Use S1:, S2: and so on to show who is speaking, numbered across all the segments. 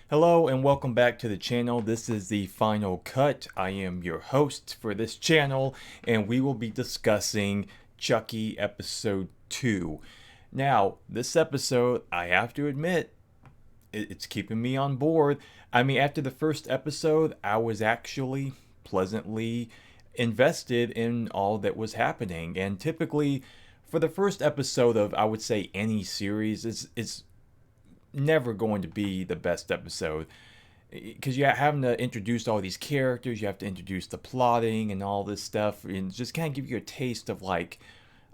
S1: Hello and welcome back to the channel. This is the final cut. I am your host for this channel and we will be discussing Chucky episode 2. Now, this episode, I have to admit, it's keeping me on board. I mean, after the first episode, I was actually pleasantly invested in all that was happening. And typically, for the first episode of, I would say, any series, it's never going to be the best episode because you're having to introduce all these characters, you have to introduce the plotting and all this stuff, and just kind of give you a taste of like,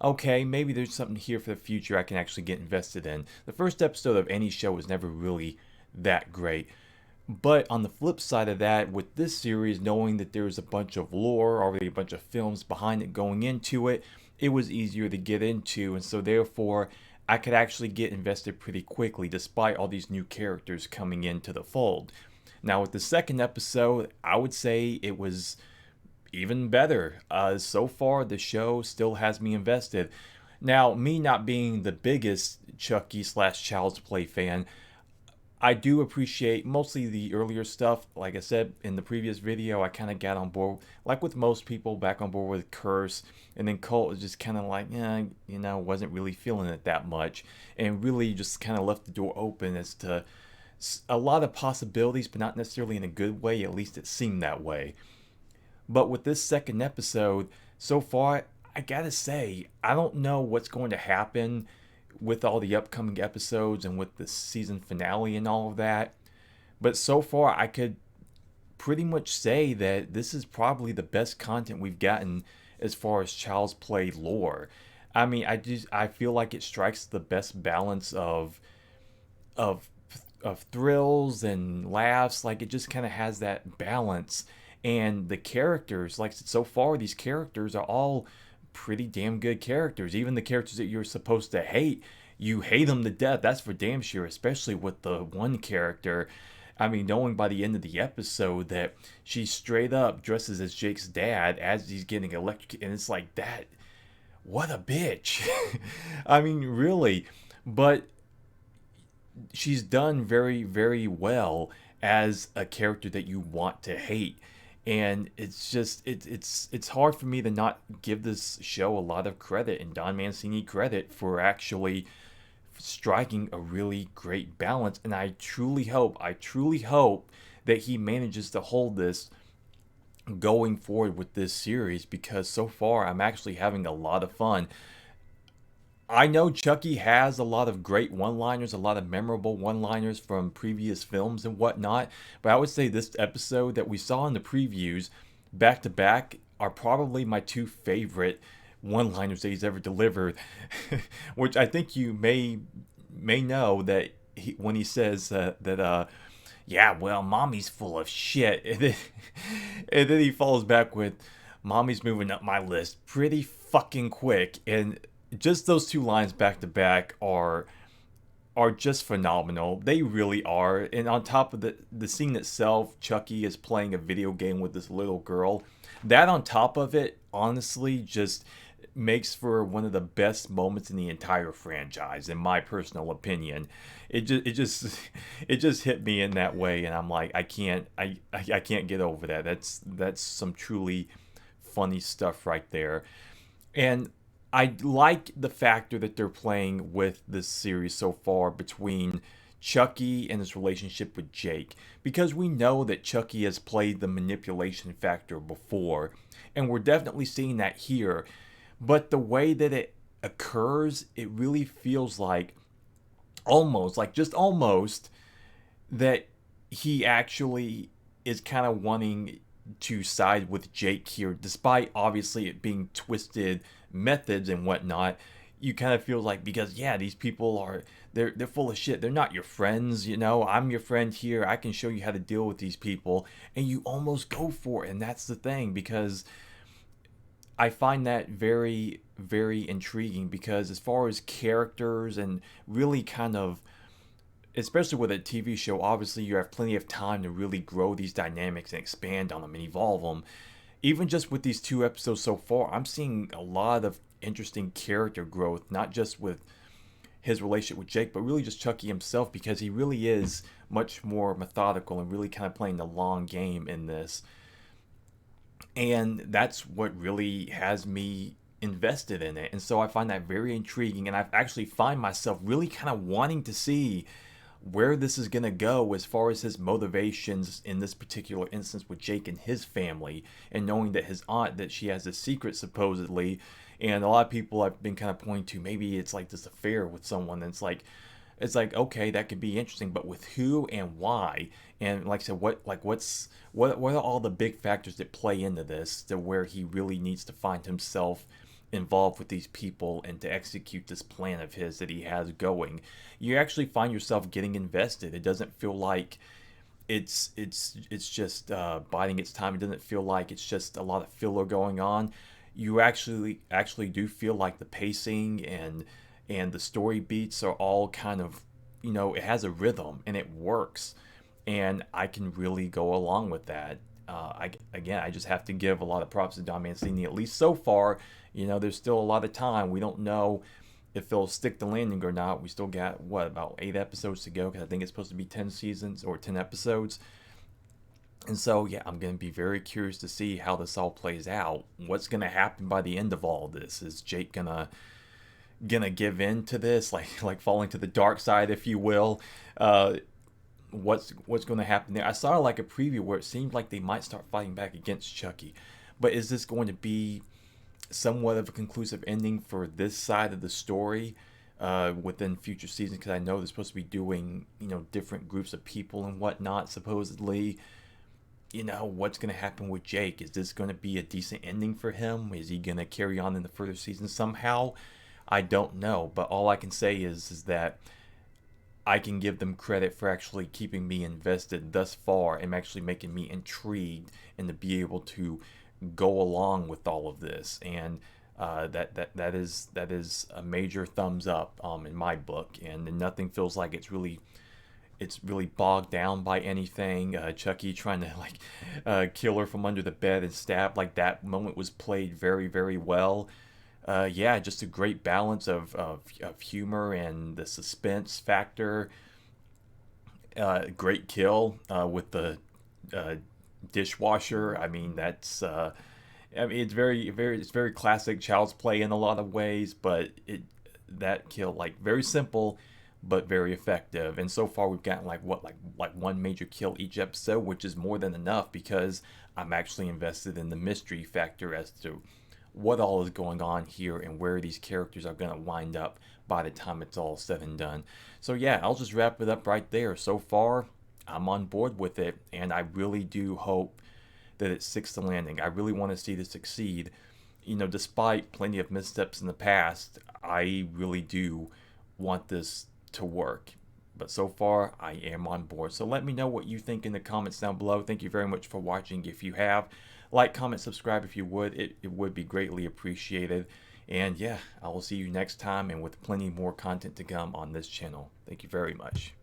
S1: okay, maybe there's something here for the future I can actually get invested in. The first episode of any show was never really that great. But on the flip side of that, with this series, knowing that there's a bunch of lore, already a bunch of films behind it going into it, it was easier to get into, and so therefore I could actually get invested pretty quickly despite all these new characters coming into the fold. Now, with the second episode, I would say it was even better. So far, the show still has me invested. Now, me not being the biggest Chucky slash Child's Play fan, I do appreciate mostly the earlier stuff. Like I said in the previous video, I kind of got on board, like with most people, back on board with Curse. And then Cult was just kind of like, yeah, wasn't really feeling it that much. And really just kind of left the door open as to a lot of possibilities, but not necessarily in a good way. At least it seemed that way. But with this second episode, so far, I gotta say, I don't know what's going to happen with all the upcoming episodes and with the season finale and all of that. But so far, I could pretty much say that this is probably the best content we've gotten as far as Child's Play lore. I mean, I feel like it strikes the best balance of of thrills and laughs. Like it just kind of has that balance. And the characters, like so far, these characters are all pretty damn good characters. Even the characters that you're supposed to hate, you hate them to death. That's for damn sure, especially with the one character. I mean, knowing by the end of the episode that she straight up dresses as Jake's dad as he's getting electrocuted. And it's like, that, what a bitch. I mean, really. But she's done very, very well as a character that you want to hate. And it's just it's hard for me to not give this show a lot of credit and Don Mancini credit for actually striking a really great balance. And I truly hope that he manages to hold this going forward with this series, because so far I'm actually having a lot of fun. I know Chucky has a lot of great one-liners, a lot of memorable one-liners from previous films and whatnot, but I would say this episode that we saw in the previews back to back are probably my two favorite one-liners that he's ever delivered. Which I think you may know that when he says that yeah, well, mommy's full of shit, and then he follows back with, mommy's moving up my list pretty fucking quick. And just those two lines back to back are just phenomenal. They really are. And on top of the scene itself, Chucky is playing a video game with this little girl. That on top of it, honestly, just makes for one of the best moments in the entire franchise, in my personal opinion. It just hit me in that way, and I'm like, I can't get over that. That's some truly funny stuff right there. And I like the factor that they're playing with this series so far between Chucky and his relationship with Jake, because we know that Chucky has played the manipulation factor before, and we're definitely seeing that here. But the way that it occurs, it really feels like almost, like just almost, that he actually is kind of wanting to side with Jake here, despite obviously it being twisted methods and whatnot. You kind of feel like, because yeah, these people are, they're full of shit. They're not your friends, I'm your friend here. I can show you how to deal with these people, and you almost go for it. And that's the thing, because I find that very, very intriguing, because as far as characters and really kind of, especially with a TV show, obviously you have plenty of time to really grow these dynamics and expand on them and evolve them. Even just with these two episodes so far, I'm seeing a lot of interesting character growth, not just with his relationship with Jake, but really just Chucky himself, because he really is much more methodical and really kind of playing the long game in this. And that's what really has me invested in it. And so I find that very intriguing, and I actually find myself really kind of wanting to see where this is going to go as far as his motivations in this particular instance with Jake and his family, and knowing that his aunt, that she has a secret supposedly. And a lot of people have been kind of pointing to, maybe it's like this affair with someone that's like, it's like, okay, that could be interesting, but with who and why? And like I said, what are all the big factors that play into this, to where he really needs to find himself involved with these people and to execute this plan of his that he has going? You actually find yourself getting invested. It doesn't feel like it's just biding its time. It doesn't feel like it's just a lot of filler going on. You actually do feel like the pacing and the story beats are all kind of, it has a rhythm and it works, and I can really go along with that. I just have to give a lot of props to Don Mancini, at least so far. There's still a lot of time. We don't know if they'll stick the landing or not. We still got, about 8 episodes to go, because I think it's supposed to be 10 seasons or 10 episodes. And so, yeah, I'm going to be very curious to see how this all plays out. What's going to happen by the end of all this? Is Jake gonna give in to this, like falling to the dark side, if you will? What's going to happen there? I saw like a preview where it seemed like they might start fighting back against Chucky, but is this going to be somewhat of a conclusive ending for this side of the story within future seasons? Because I know they're supposed to be doing different groups of people and whatnot, supposedly. What's going to happen with Jake? Is this going to be a decent ending for him? Is he going to carry on in the further seasons somehow? I don't know, but all I can say is that I can give them credit for actually keeping me invested thus far, and actually making me intrigued, and to be able to go along with all of this. And that is a major thumbs up in my book. And nothing feels like it's really bogged down by anything. Chucky trying to kill her from under the bed and stab, like, that moment was played very, very well. Yeah, just a great balance of humor and the suspense factor. Great kill with the dishwasher. I mean, it's very classic Child's Play in a lot of ways, but that kill, like, very simple but very effective. And so far we've gotten like one major kill each episode, which is more than enough, because I'm actually invested in the mystery factor as to what all is going on here and where these characters are going to wind up by the time it's all said and done. So yeah, I'll just wrap it up right there. So far, I'm on board with it, and I really do hope that it sticks the landing. I really want to see this succeed. Despite plenty of missteps in the past, I really do want this to work. But so far, I am on board. So let me know what you think in the comments down below. Thank you very much for watching. If you have, like, comment, subscribe if you would. It would be greatly appreciated. And yeah, I will see you next time, and with plenty more content to come on this channel. Thank you very much.